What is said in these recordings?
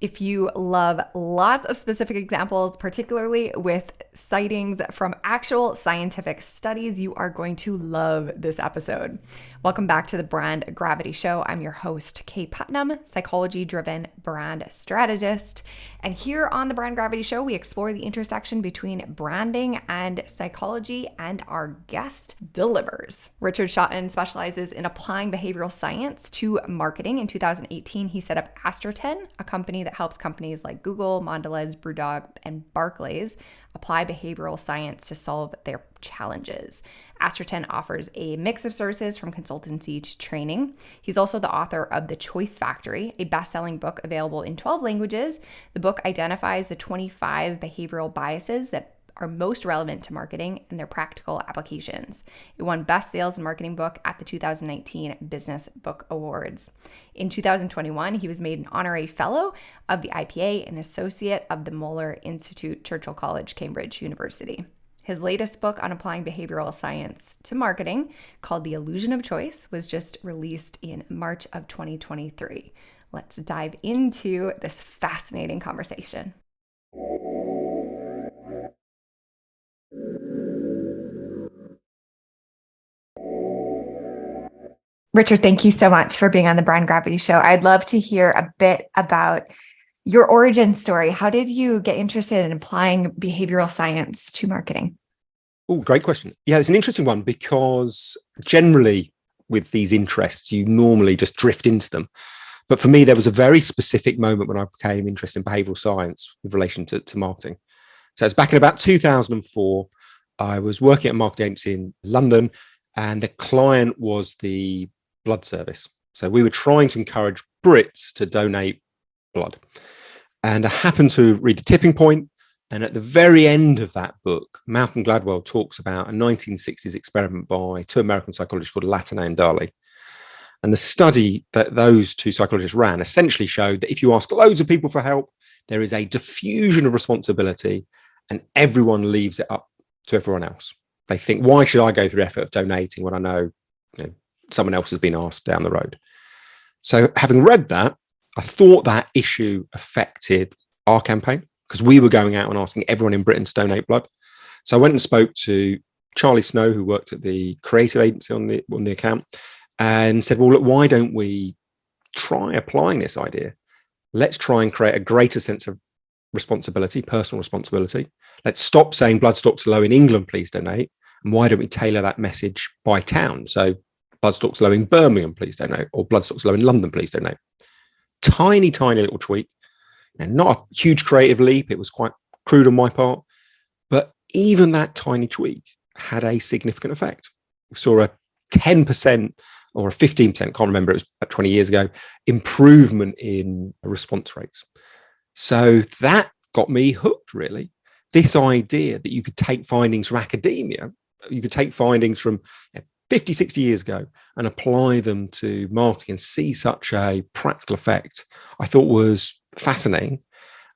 If you love lots of specific examples, particularly with sightings from actual scientific studies, you are going to love this episode. Welcome back to the Brand Gravity Show. I'm your host, Kaye Putnam, psychology-driven brand strategist. And here on the Brand Gravity Show, we explore the intersection between branding and psychology, and our guest delivers. Richard Shotton specializes in applying behavioral science to marketing. In 2018, he set up Astroten, a company that helps companies like Google, Mondelez, Brewdog, and Barclays apply behavioral science to solve their challenges. Astroten offers a mix of services from consultancy to training. He's also the author of The Choice Factory, a best-selling book available in 12 languages. The book identifies the 25 behavioral biases that are most relevant to marketing and their practical applications. It won Best Sales and Marketing Book at the 2019 Business Book Awards. In 2021, he was made an honorary fellow of the IPA and associate of the Moeller Institute, Churchill College, Cambridge University. His latest book on applying behavioral science to marketing, called The Illusion of Choice, was just released in March of 2023. Let's dive into this fascinating conversation. Richard, thank you so much for being on the Brand Gravity Show. I'd love to hear a bit about your origin story. How did you get interested in applying behavioral science to marketing? Oh, great question. Yeah, it's an interesting one because generally with these interests, you normally just drift into them. But for me, there was a very specific moment when I became interested in behavioral science with relation to marketing. So it's back in about 2004. I was working at a marketing agency in London, and the client was the blood service. So we were trying to encourage Brits to donate blood. And I happened to read The Tipping Point. And at the very end of that book, Malcolm Gladwell talks about a 1960s experiment by two American psychologists called Latané and Daly. And the study that those two psychologists ran essentially showed that if you ask loads of people for help, there is a diffusion of responsibility and everyone leaves it up to everyone else. They think, why should I go through the effort of donating when I know, someone else has been asked down the road? So having read that, I thought that issue affected our campaign because we were going out and asking everyone in Britain to donate blood. So I went and spoke to Charlie Snow, who worked at the creative agency on the account, and said, well, look, why don't we try applying this idea? Let's try and create a greater sense of responsibility, personal responsibility. Let's stop saying blood stocks are low in England, please donate. And why don't we tailor that message by town? So blood stocks low in Birmingham, please donate, or blood stocks low in London, please donate. Tiny little tweak, not a huge creative leap. It was quite crude on my part, but even that tiny tweak had a significant effect. We saw a 10% or a 15%, can't remember, it was about 20 years ago, improvement in response rates. So that got me hooked, really. This idea that you could take findings from academia, you could take findings from 50, 60 years ago and apply them to marketing and see such a practical effect, I thought was fascinating.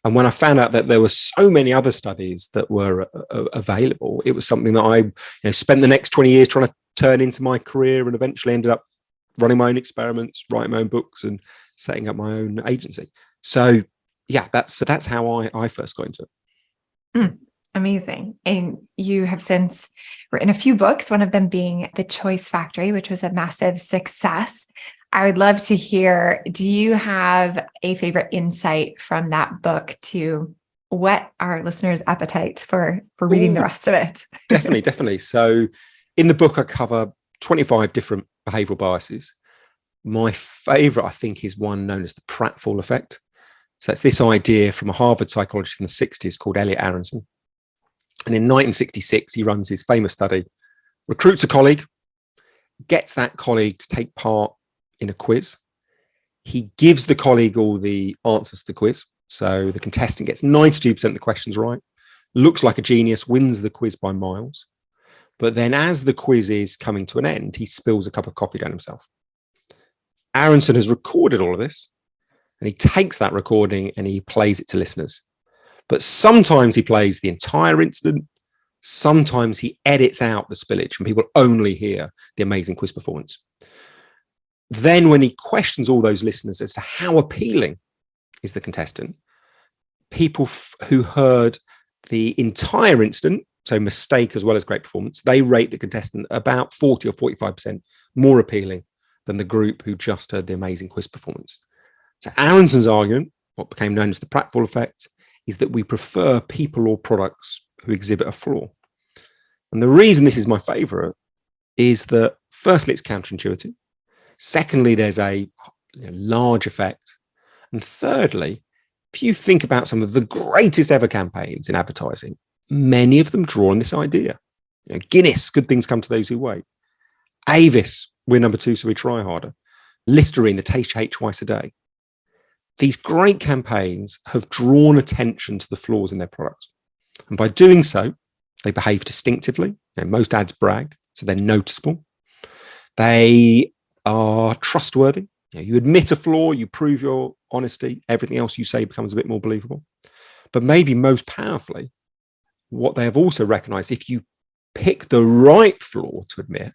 And when I found out that there were so many other studies that were available, it was something that I spent the next 20 years trying to turn into my career, and eventually ended up running my own experiments, writing my own books, and setting up my own agency. So yeah, that's how I first got into it. Amazing. And you have since written a few books, one of them being The Choice Factory, which was a massive success. I would love to hear, do you have a favorite insight from that book to whet our listeners' appetite for reading the rest of it? Definitely. So in the book, I cover 25 different behavioral biases. My favorite, I think, is one known as the pratfall effect. So it's this idea from a Harvard psychologist in the 60s called Elliot Aronson. And in 1966, he runs his famous study, recruits a colleague, gets that colleague to take part in a quiz. He gives the colleague all the answers to the quiz. So the contestant gets 92% of the questions right, looks like a genius, wins the quiz by miles. But then as the quiz is coming to an end, he spills a cup of coffee down himself. Aronson has recorded all of this, and he takes that recording and he plays it to listeners. But sometimes he plays the entire incident. Sometimes he edits out the spillage and people only hear the amazing quiz performance. Then when he questions all those listeners as to how appealing is the contestant. People who heard the entire incident, so mistake as well as great performance, they rate the contestant about 40 or 45% more appealing than the group who just heard the amazing quiz performance. So Aronson's argument, what became known as the pratfall effect, is that we prefer people or products who exhibit a flaw. And the reason this is my favorite is that firstly, it's counterintuitive. Secondly, there's a large effect. And thirdly, if you think about some of the greatest ever campaigns in advertising, many of them draw on this idea. Guinness, good things come to those who wait. Avis, we're number 2, so we try harder. Listerine, the taste you hate twice a day. These great campaigns have drawn attention to the flaws in their products. And by doing so, they behave distinctively. Most ads brag, so they're noticeable. They are trustworthy. You admit a flaw, you prove your honesty, everything else you say becomes a bit more believable. But maybe most powerfully, what they have also recognized, if you pick the right flaw to admit,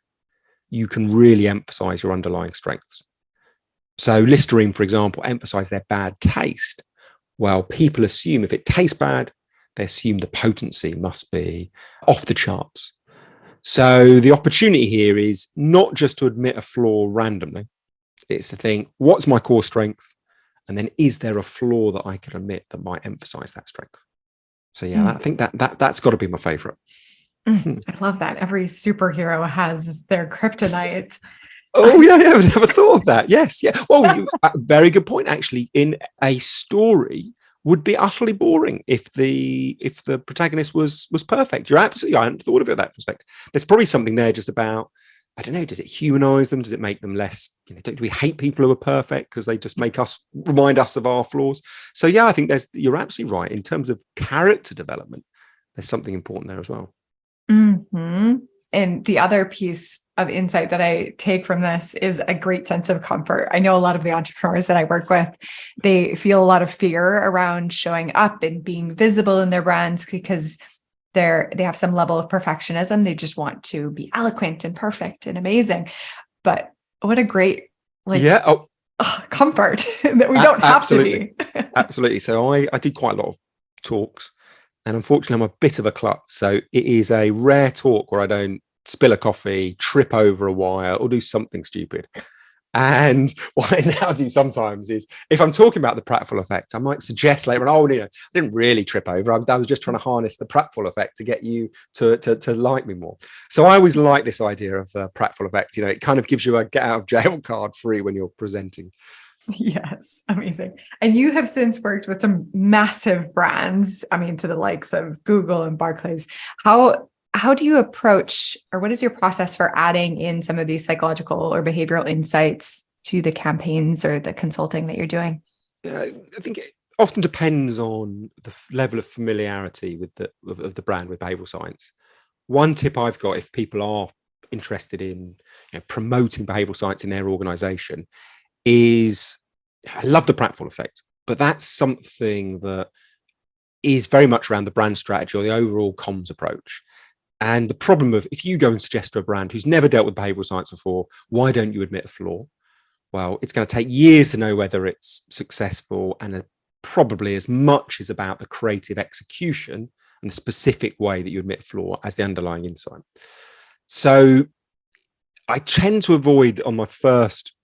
you can really emphasize your underlying strengths. So Listerine, for example, emphasize their bad taste. Well, people assume if it tastes bad, they assume the potency must be off the charts. So the opportunity here is not just to admit a flaw randomly. It's to think, what's my core strength? And then is there a flaw that I can admit that might emphasize that strength? So I think that's got to be my favorite. I love that. Every superhero has their kryptonite. Oh, yeah, I've never thought of that. Yes, yeah. Well, very good point, actually. In a story would be utterly boring if the protagonist was perfect. You're absolutely, I hadn't thought of it that perspective. There's probably something there just about, I don't know, does it humanize them? Does it make them less, do we hate people who are perfect because they just remind us of our flaws? So I think you're absolutely right. In terms of character development, there's something important there as well. Mm-hmm. And the other piece of insight that I take from this is a great sense of comfort. I know a lot of the entrepreneurs that I work with, they feel a lot of fear around showing up and being visible in their brands because they have some level of perfectionism. They just want to be eloquent and perfect and amazing. But what a great comfort that we don't have to be. Absolutely. So I did quite a lot of talks. And unfortunately, I'm a bit of a klutz. So it is a rare talk where I don't spill a coffee, trip over a wire, or do something stupid. And what I now do sometimes is, if I'm talking about the pratfall effect, I might suggest later on, I didn't really trip over. I was just trying to harness the pratfall effect to get you to like me more. So I always like this idea of pratfall effect. It kind of gives you a get out of jail card free when you're presenting. Yes, amazing. And you have since worked with some massive brands, to the likes of Google and Barclays. How do you approach, or what is your process for adding in some of these psychological or behavioral insights to the campaigns or the consulting that you're doing? I think it often depends on the level of familiarity with the brand with behavioral science. One tip I've got, if people are interested in promoting behavioral science in their organization, is, I love the pratfall effect, but that's something that is very much around the brand strategy or the overall comms approach. And the problem of, if you go and suggest to a brand who's never dealt with behavioral science before, why don't you admit a flaw? Well, it's going to take years to know whether it's successful, and probably as much is about the creative execution and the specific way that you admit a flaw as the underlying insight. So I tend to avoid, on my first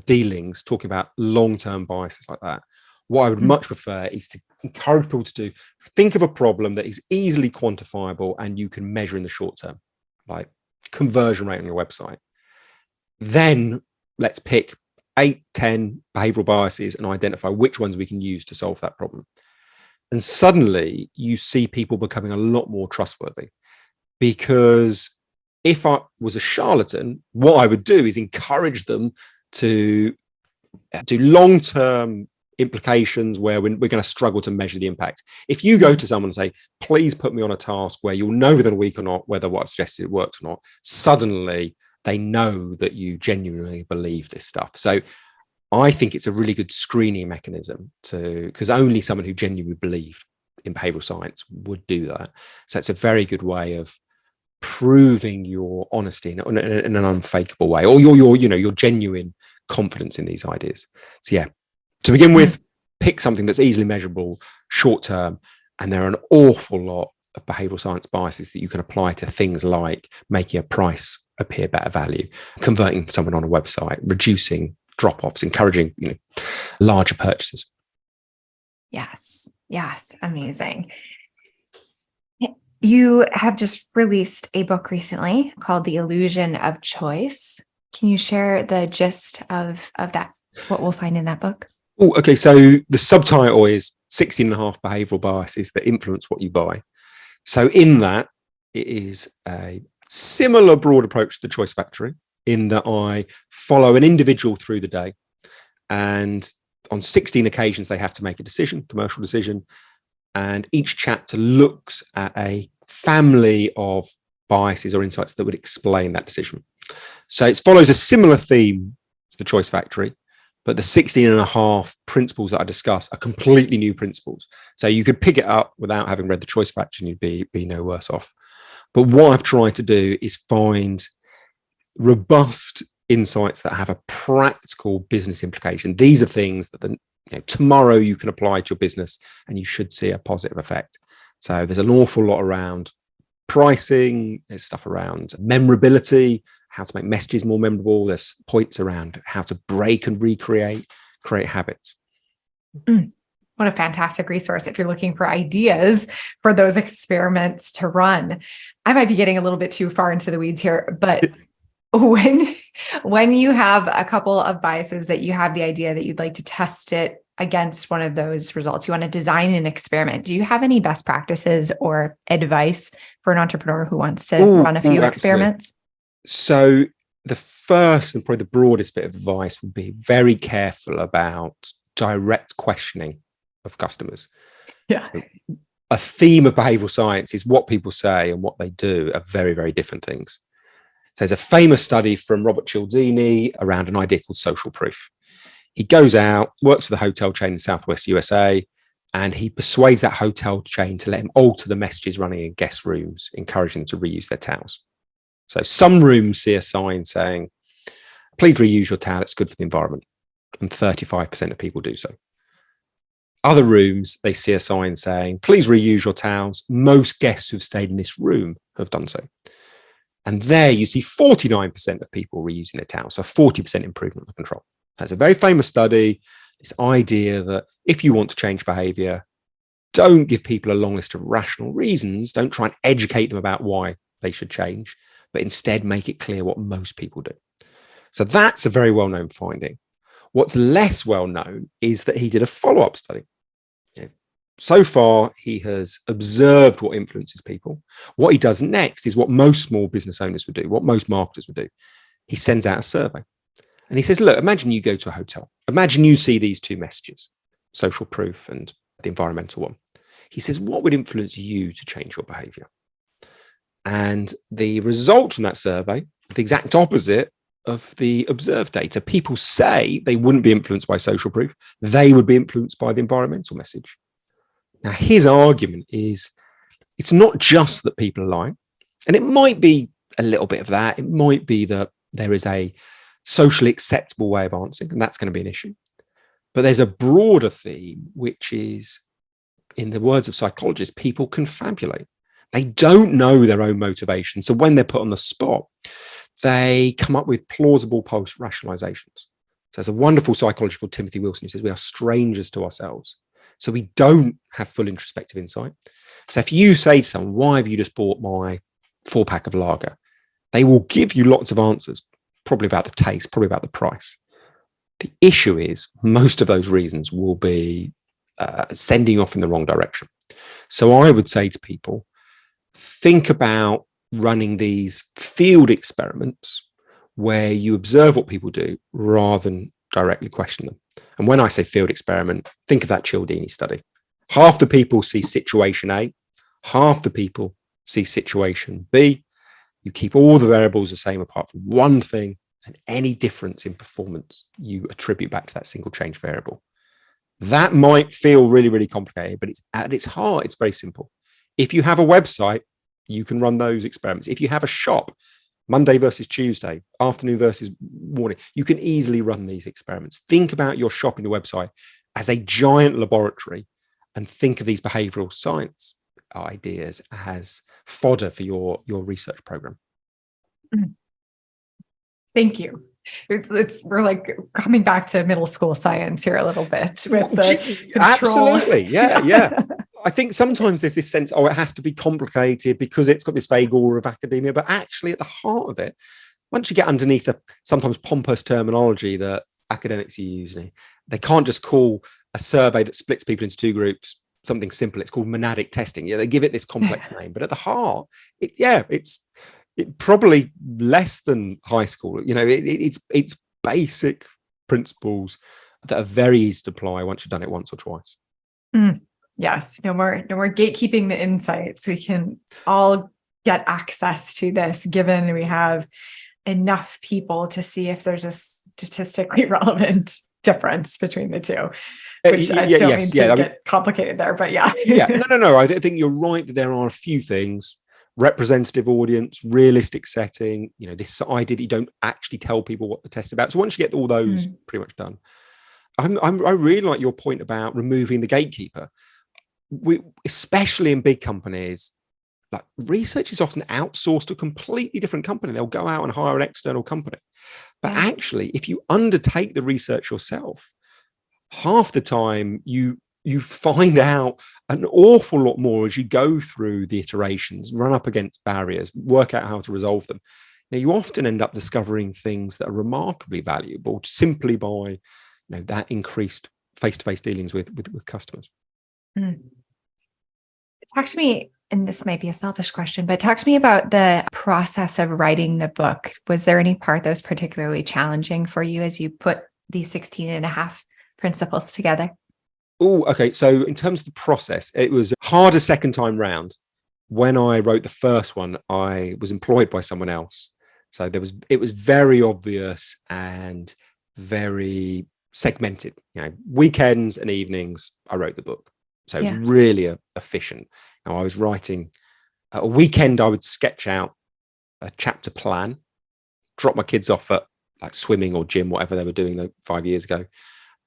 dealings, talking about long-term biases like that. What I would much prefer is to encourage people to think of a problem that is easily quantifiable and you can measure in the short term, like conversion rate on your website. Then let's pick 8-10 behavioral biases and identify which ones we can use to solve that problem. And suddenly you see people becoming a lot more trustworthy, because if I was a charlatan, what I would do is encourage them to do long-term implications where we're going to struggle to measure the impact. If you go to someone and say, please put me on a task where you'll know within a week or not whether what I suggested works or not, suddenly they know that you genuinely believe this stuff. So I think it's a really good screening mechanism, because only someone who genuinely believed in behavioral science would do that. So it's a very good way of proving your honesty in an unfakeable way, or your genuine confidence in these ideas. So to begin with, Pick something that's easily measurable, short term, and there are an awful lot of behavioral science biases that you can apply to things like making a price appear better value, converting someone on a website, reducing drop-offs, encouraging larger purchases. Yes, amazing. You have just released a book recently called The Illusion of Choice. Can you share the gist of that, what we'll find in that book? Oh, okay. So the subtitle is 16.5 behavioral biases that influence what you buy. So in that, it is a similar broad approach to the Choice Factory, in that I follow an individual through the day, and on 16 occasions, they have to make a decision, commercial decision. And each chapter looks at a family of biases or insights that would explain that decision. So it follows a similar theme to the Choice Factory, but the 16.5 principles that I discuss are completely new principles. So you could pick it up without having read the Choice Factory and you'd be no worse off. But what I've tried to do is find robust insights that have a practical business implication. These are things that tomorrow you can apply to your business and you should see a positive effect. So there's an awful lot around pricing, there's stuff around memorability, how to make messages more memorable. There's points around how to break and create habits. What a fantastic resource if you're looking for ideas for those experiments to run. I might be getting a little bit too far into the weeds here, but when you have a couple of biases that you have the idea that you'd like to test it against one of those results, you want to design an experiment. Do you have any best practices or advice for an entrepreneur who wants to run a few experiments? So the first and probably the broadest bit of advice would be very careful about direct questioning of customers. Yeah. A theme of behavioral science is what people say and what they do are very, very different things. So there's a famous study from Robert Cialdini around an idea called social proof. He goes out, works for the hotel chain in Southwest USA, and he persuades that hotel chain to let him alter the messages running in guest rooms, encouraging them to reuse their towels. So some rooms see a sign saying, please reuse your towel, it's good for the environment. And 35% of people do so. Other rooms, they see a sign saying, please reuse your towels. Most guests who've stayed in this room have done so. And there you see 49% of people reusing their towels. So 40% improvement of control. That's a very famous study. This idea that if you want to change behavior, don't give people a long list of rational reasons. Don't try and educate them about why they should change, but instead make it clear what most people do. So that's a very well-known finding. What's less well-known is that he did a follow-up study. So far, he has observed what influences people. What he does next is what most small business owners would do, what most marketers would do. He sends out a survey. And he says, look, imagine you go to a hotel. Imagine you see these two messages, social proof and the environmental one. He says, what would influence you to change your behavior? And the result from that survey, the exact opposite of the observed data. People say they wouldn't be influenced by social proof. They would be influenced by the environmental message. Now, his argument is it's not just that people are lying, and it might be a little bit of that. It might be that there is a socially acceptable way of answering, and that's going to be an issue. But there's a broader theme, which is, in the words of psychologists, people confabulate. They don't know their own motivation. So when they're put on the spot, they come up with plausible post-rationalizations. So there's a wonderful psychologist called Timothy Wilson who says we are strangers to ourselves. So we don't have full introspective insight. So if you say to someone, why have you just bought my 4-pack of lager? They will give you lots of answers, probably about the taste, probably about the price. The issue is most of those reasons will be sending off in the wrong direction. So I would say to people, think about running these field experiments where you observe what people do rather than directly question them. And when I say field experiment, think of that Cialdini study. Half the people see situation A, half the people see situation B. You keep all the variables the same apart from one thing, and any difference in performance you attribute back to that single change variable. That might feel really, really complicated, but it's at its heart, it's very simple. If you have a website, you can run those experiments. If you have a shop, Monday versus Tuesday, afternoon versus morning, you can easily run these experiments. Think about your shop and your website as a giant laboratory and think of these behavioral science ideas as fodder for your research program. Thank you. We're like coming back to middle school science here a little bit with the control. Absolutely. Yeah. I think sometimes there's this sense, it has to be complicated because it's got this vague aura of academia, but actually at the heart of it, once you get underneath the sometimes pompous terminology that academics are using, they can't just call a survey that splits people into two groups something simple. It's called monadic testing. They give it this complex name, but at the heart, it's probably less than high school. It's basic principles that are very easy to apply once you've done it once or twice. Yes, no more gatekeeping the insights. We can all get access to this, given we have enough people to see if there's a statistically relevant difference between the two. Which I don't mean to get complicated there, but yeah. No. I think you're right that there are a few things: representative audience, realistic setting. This idea that you don't actually tell people what the test's about. So once you get all those pretty much done, I really like your point about removing the gatekeeper. Especially in big companies, like research is often outsourced to a completely different company. They'll go out and hire an external company. But actually, if you undertake the research yourself, half the time you find out an awful lot more as you go through the iterations, run up against barriers, work out how to resolve them. You often end up discovering things that are remarkably valuable simply by that increased face-to-face dealings with customers. Talk to me, and this might be a selfish question, but talk to me about the process of writing the book. Was there any part that was particularly challenging for you as you put these 16 and a half principles together? Oh, okay. So in terms of the process, it was harder second time round. When I wrote the first one, I was employed by someone else. So it was very obvious and very segmented. Weekends and evenings, I wrote the book. So it was really efficient. Now I was writing a weekend. I would sketch out a chapter plan, drop my kids off at like swimming or gym, whatever they were doing 5 years ago.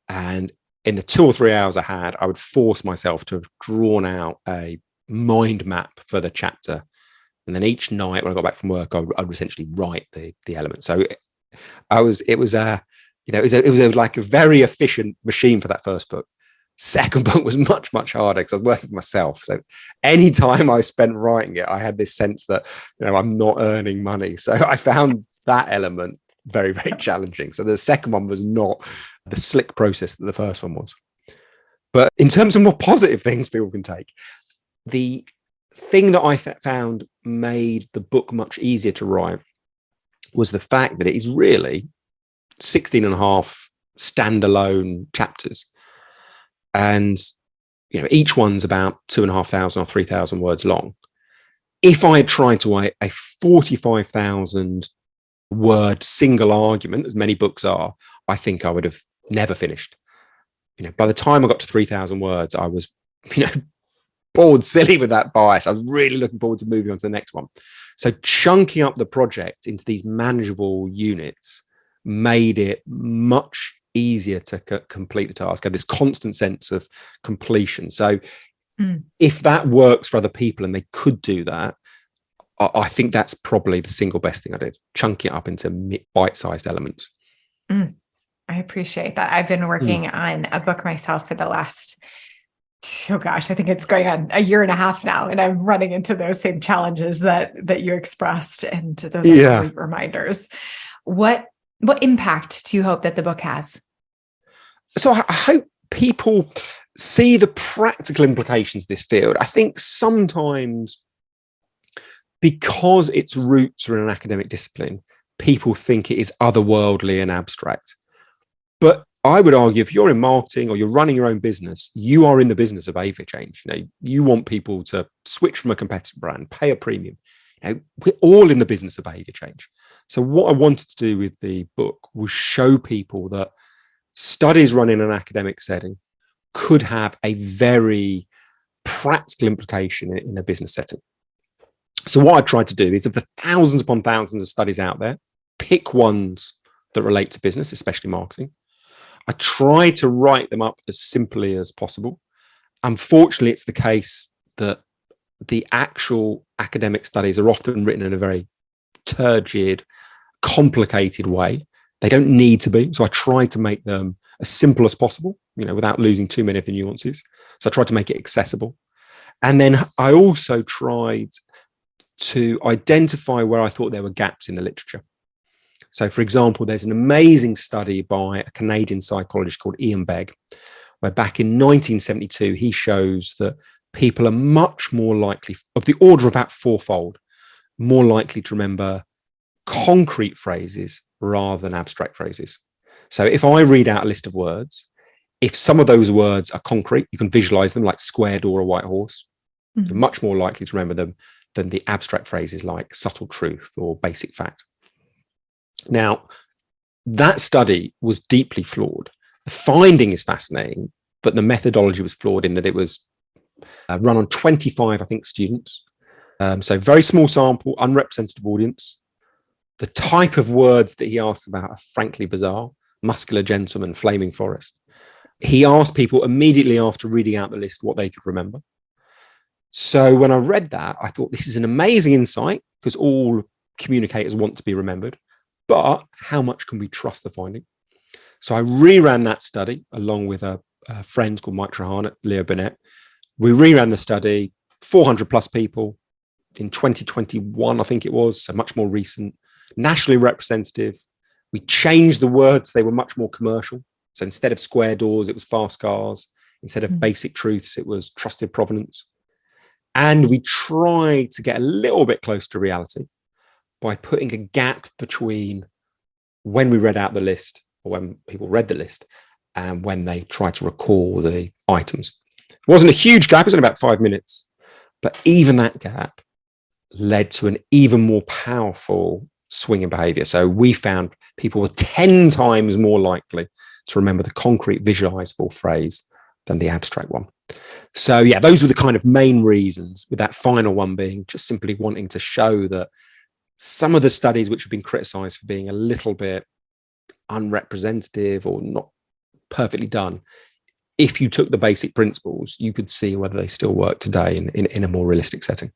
And in the 2 or 3 hours I had, I would force myself to have drawn out a mind map for the chapter. And then each night when I got back from work, I would essentially write the elements. So it was like a very efficient machine for that first book. Second book was much, much harder because I was working for myself. So any time I spent writing it, I had this sense that, I'm not earning money. So I found that element very, very challenging. So the second one was not the slick process that the first one was. But in terms of more positive things people can take, the thing that I found made the book much easier to write was the fact that it is really 16 and a half standalone chapters. And, each one's about 2,500 or 3,000 words long. If I had tried to write a 45,000 word single argument, as many books are, I think I would have never finished. By the time I got to 3,000 words, I was, bored silly with that bias. I was really looking forward to moving on to the next one. So chunking up the project into these manageable units made it much easier to complete the task. I had this constant sense of completion. So if that works for other people and they could do that, I think that's probably the single best thing I did, chunking it up into bite-sized elements. I appreciate that. I've been working on a book myself for the last, I think it's going on a year and a half now, and I'm running into those same challenges that you expressed, and those are great reminders. What impact do you hope that the book has? So I hope people see the practical implications of this field. I think sometimes because its roots are in an academic discipline, people think it is otherworldly and abstract. But I would argue if you're in marketing or you're running your own business, you are in the business of behavior change. You want people to switch from a competitor brand, pay a premium. We're all in the business of behavior change. So what I wanted to do with the book was show people that studies run in an academic setting could have a very practical implication in a business setting. So what I tried to do is, of the thousands upon thousands of studies out there, pick ones that relate to business, especially marketing. I try to write them up as simply as possible. Unfortunately, it's the case that the actual academic studies are often written in a very turgid, complicated way. They don't need to be. So I try to make them as simple as possible, without losing too many of the nuances. So I tried to make it accessible. And then I also tried to identify where I thought there were gaps in the literature. So, for example, there's an amazing study by a Canadian psychologist called Ian Begg, where back in 1972, he shows that people are much more likely, of the order of about fourfold, more likely to remember concrete phrases rather than abstract phrases. So if I read out a list of words, if some of those words are concrete, you can visualize them like square door or white horse. Mm-hmm. You're much more likely to remember them than the abstract phrases like subtle truth or basic fact. Now, that study was deeply flawed. The finding is fascinating, but the methodology was flawed in that it was run on 25, I think, students. So very small sample, unrepresentative audience. The type of words that he asked about are frankly bizarre. Muscular gentleman, flaming forest. He asked people immediately after reading out the list what they could remember. So when I read that, I thought this is an amazing insight because all communicators want to be remembered. But how much can we trust the finding? So I reran that study along with a friend called Mike Trahan at Leo Burnett. We reran the study, 400 plus people in 2021, I think it was, so much more recent, nationally representative. We changed the words. They were much more commercial. So instead of square doors, it was fast cars. Instead of basic truths, it was trusted provenance. And we tried to get a little bit close to reality by putting a gap between when we read out the list or when people read the list and when they tried to recall the items. It wasn't a huge gap, it was only about 5 minutes, but even that gap led to an even more powerful swing in behavior. So we found people were 10 times more likely to remember the concrete visualizable phrase than the abstract one. So yeah, those were the kind of main reasons, with that final one being just simply wanting to show that some of the studies which have been criticized for being a little bit unrepresentative or not perfectly done, if you took the basic principles, you could see whether they still work today in a more realistic setting.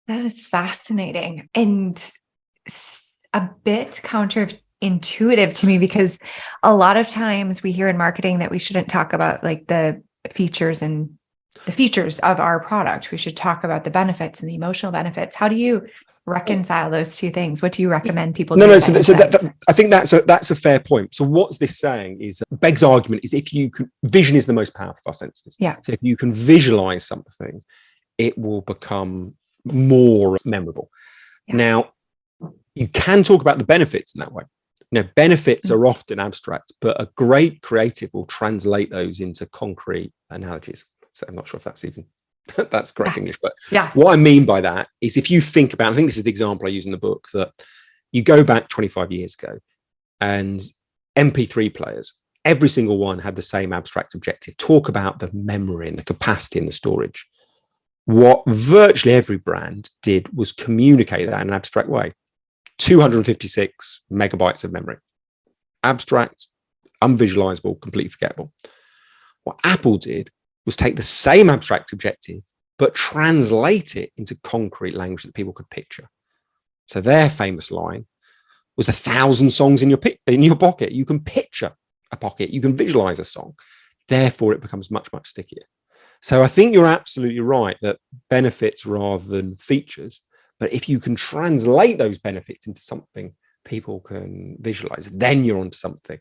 That is fascinating and a bit counterintuitive to me, because a lot of times we hear in marketing that we shouldn't talk about like the features of our product. We should talk about the benefits and the emotional benefits. How do you reconcile those two things? What do you recommend people do? I think that's a fair point. So what's this saying is, Begg's argument is, vision is the most powerful of our senses. Yeah. So if you can visualize something, it will become more memorable. Yeah. Now, you can talk about the benefits in that way. Benefits are often abstract, but a great creative will translate those into concrete analogies. So I'm not sure if that's even that's correct English, but what I mean by that is, if you think about, I think this is the example I use in the book, that you go back 25 years ago and MP3 players, every single one had the same abstract objective: talk about the memory and the capacity and the storage. What virtually every brand did was communicate that in an abstract way. 256 megabytes of memory. Abstract, unvisualizable, completely forgettable. What Apple did was take the same abstract objective, but translate it into concrete language that people could picture. So their famous line was 1,000 songs in your pocket. You can picture a pocket, you can visualize a song. Therefore, it becomes much, much stickier. So I think you're absolutely right that benefits rather than features, but if you can translate those benefits into something people can visualize, then you're onto something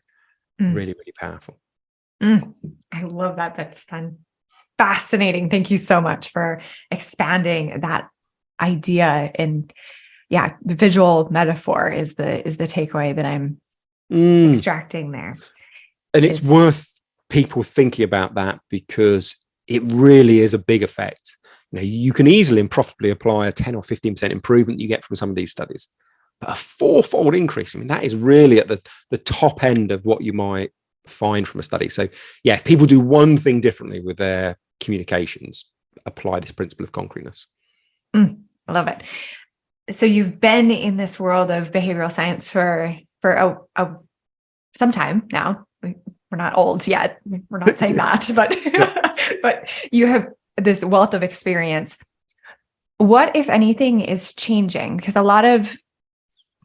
really, really powerful. I love that. That's fun. Fascinating. Thank you so much for expanding that idea. And yeah, the visual metaphor is the takeaway that I'm extracting there. And it's worth people thinking about that, because it really is a big effect. You can easily and profitably apply a 10 or 15% improvement you get from some of these studies, but a 4-fold increase, that is really at the top end of what you might find from a study. So yeah, if people do one thing differently with their communications, apply this principle of concreteness. I love it. So you've been in this world of behavioral science for some time now, we're not old yet. We're not saying that, but, but you have this wealth of experience. What, if anything, is changing? Because a lot of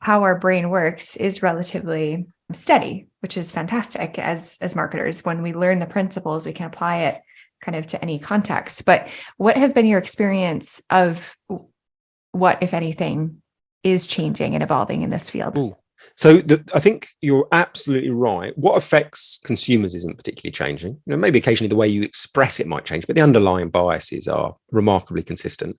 how our brain works is relatively steady, which is fantastic as marketers. When we learn the principles, we can apply it kind of to any context. But what has been your experience of what, if anything, is changing and evolving in this field? Ooh. So I think you're absolutely right. What affects consumers isn't particularly changing. Maybe occasionally the way you express it might change, but the underlying biases are remarkably consistent.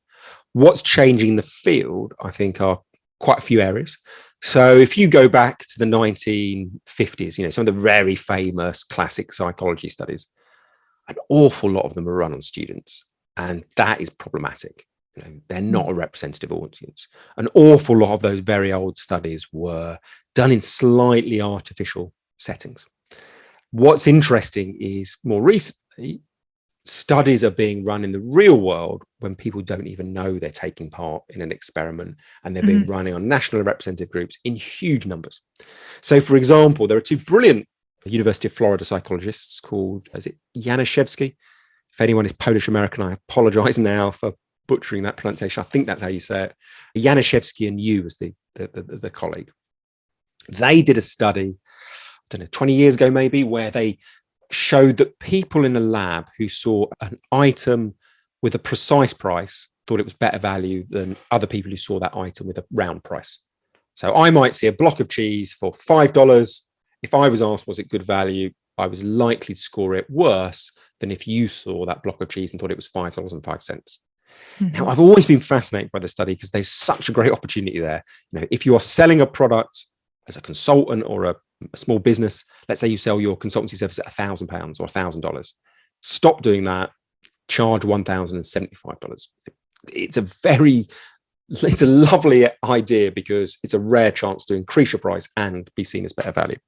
What's changing in the field, I think, are quite a few areas. So if you go back to the 1950s, some of the very famous classic psychology studies, an awful lot of them are run on students, and that is problematic. They're not a representative audience. An awful lot of those very old studies were done in slightly artificial settings. What's interesting is more recently, studies are being run in the real world when people don't even know they're taking part in an experiment, and they're being running on national representative groups in huge numbers. So, for example, there are two brilliant University of Florida psychologists called, is it Janaszewski? If anyone is Polish American, I apologize now for butchering that pronunciation. I think that's how you say it. Janaszewski and Yu was the colleague. They did a study, I don't know, 20 years ago maybe, where they showed that people in a lab who saw an item with a precise price thought it was better value than other people who saw that item with a round price. So I might see a block of cheese for $5. If I was asked, was it good value, I was likely to score it worse than if you saw that block of cheese and thought it was $5.05. Mm-hmm. Now, I've always been fascinated by the study because there's such a great opportunity there. If you are selling a product as a consultant or a small business, let's say you sell your consultancy service at £1,000 or $1,000, stop doing that, charge $1,075. It's a lovely idea because it's a rare chance to increase your price and be seen as better value.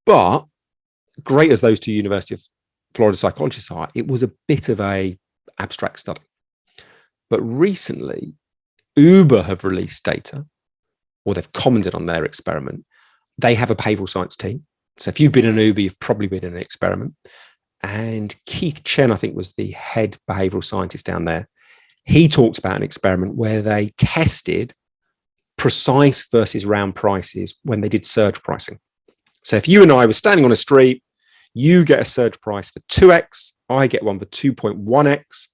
But great as those two University of Florida psychologists are, it was a bit of a abstract study. But recently, Uber have released data, or they've commented on their experiment. They have a behavioral science team. So if you've been an Uber, you've probably been in an experiment. And Keith Chen, I think, was the head behavioral scientist down there. He talks about an experiment where they tested precise versus round prices when they did surge pricing. So if you and I were standing on a street, you get a surge price for 2x, I get one for 2.1x,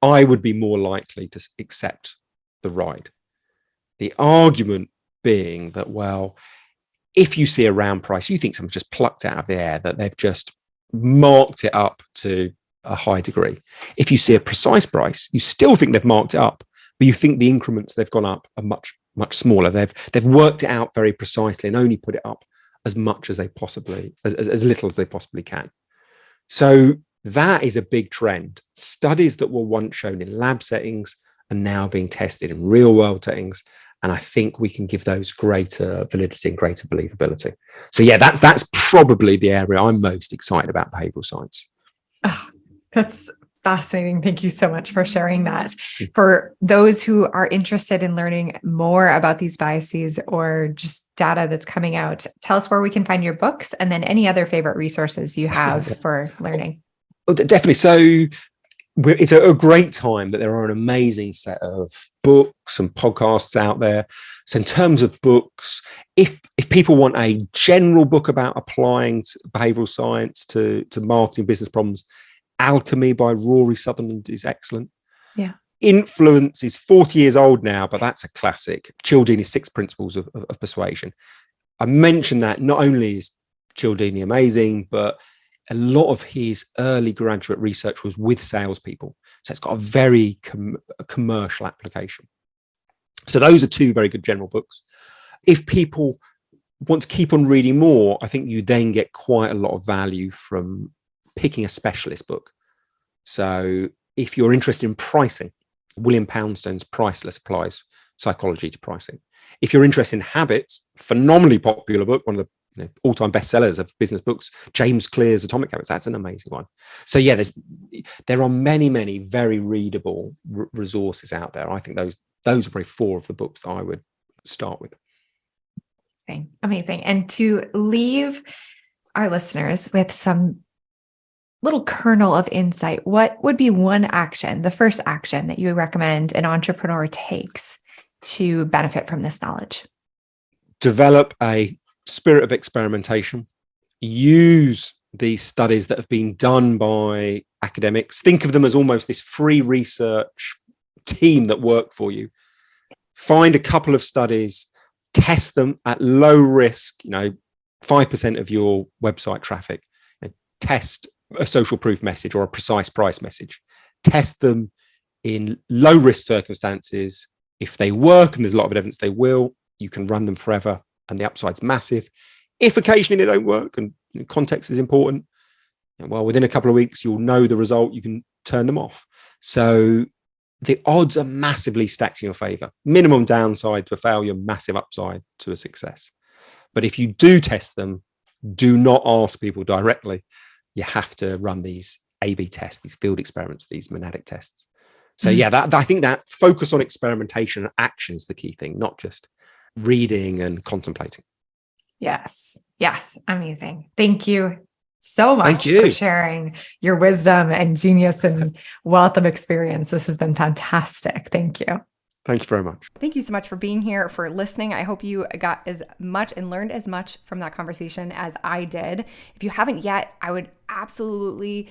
I would be more likely to accept the ride. The argument being that, well, if you see a round price, you think someone's just plucked it out of the air, that they've just marked it up to a high degree. If you see a precise price, you still think they've marked it up, but you think the increments they've gone up are much, much smaller. They've worked it out very precisely and only put it up as much as they possibly, as little as they possibly can. So that is a big trend. Studies that were once shown in lab settings are now being tested in real world settings. And I think we can give those greater validity and greater believability. So yeah, that's probably the area I'm most excited about behavioral science. Oh, that's fascinating. Thank you so much for sharing that. For those who are interested in learning more about these biases or just data that's coming out, tell us where we can find your books and then any other favorite resources you have for learning. Oh, definitely. So it's a great time that there are an amazing set of books and podcasts out there. So in terms of books, if people want a general book about applying behavioral science to marketing business problems, Alchemy by Rory Sutherland is excellent. Yeah. Influence is 40 years old now, but that's a classic. Cialdini's 6 Principles of Persuasion. I mentioned that not only is Cialdini amazing, but a lot of his early graduate research was with salespeople. So it's got a very commercial application. So those are 2 very good general books. If people want to keep on reading more, I think you then get quite a lot of value from picking a specialist book. So if you're interested in pricing, William Poundstone's Priceless applies psychology to pricing. If you're interested in habits, phenomenally popular book, one of the all-time bestsellers of business books, James Clear's Atomic Habits. That's an amazing one. So yeah, there are many very readable resources out there. I think those are probably 4 of the books that I would start with. Amazing. And to leave our listeners with some little kernel of insight, what would be one action, the first action that you would recommend an entrepreneur takes to benefit from this knowledge? Develop a spirit of experimentation. Use these studies that have been done by academics. Think of them as almost this free research team that work for you. Find a couple of studies, test them at low risk, 5% of your website traffic. Test a social proof message or a precise price message. Test them in low risk circumstances. If they work, and there's a lot of evidence they will, you can run them forever and the upside's massive. If occasionally they don't work, and context is important, well, within a couple of weeks, you'll know the result, you can turn them off. So the odds are massively stacked in your favor. Minimum downside to a failure, massive upside to a success. But if you do test them, do not ask people directly. You have to run these A/B tests, these field experiments, these monadic tests. So I think that focus on experimentation and action is the key thing, not just reading and contemplating. Yes. Amazing. Thank you so much for sharing your wisdom and genius and wealth of experience. This has been fantastic. Thank you. Thank you very much. Thank you so much for being here, for listening. I hope you got as much and learned as much from that conversation as I did. If you haven't yet, I would absolutely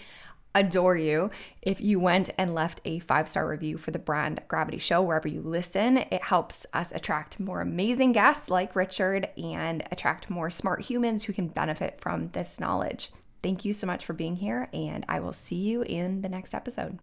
adore you if you went and left a 5-star review for the Brand Gravity Show wherever you listen. It helps us attract more amazing guests like Richard and attract more smart humans who can benefit from this knowledge. Thank you so much for being here, and I will see you in the next episode.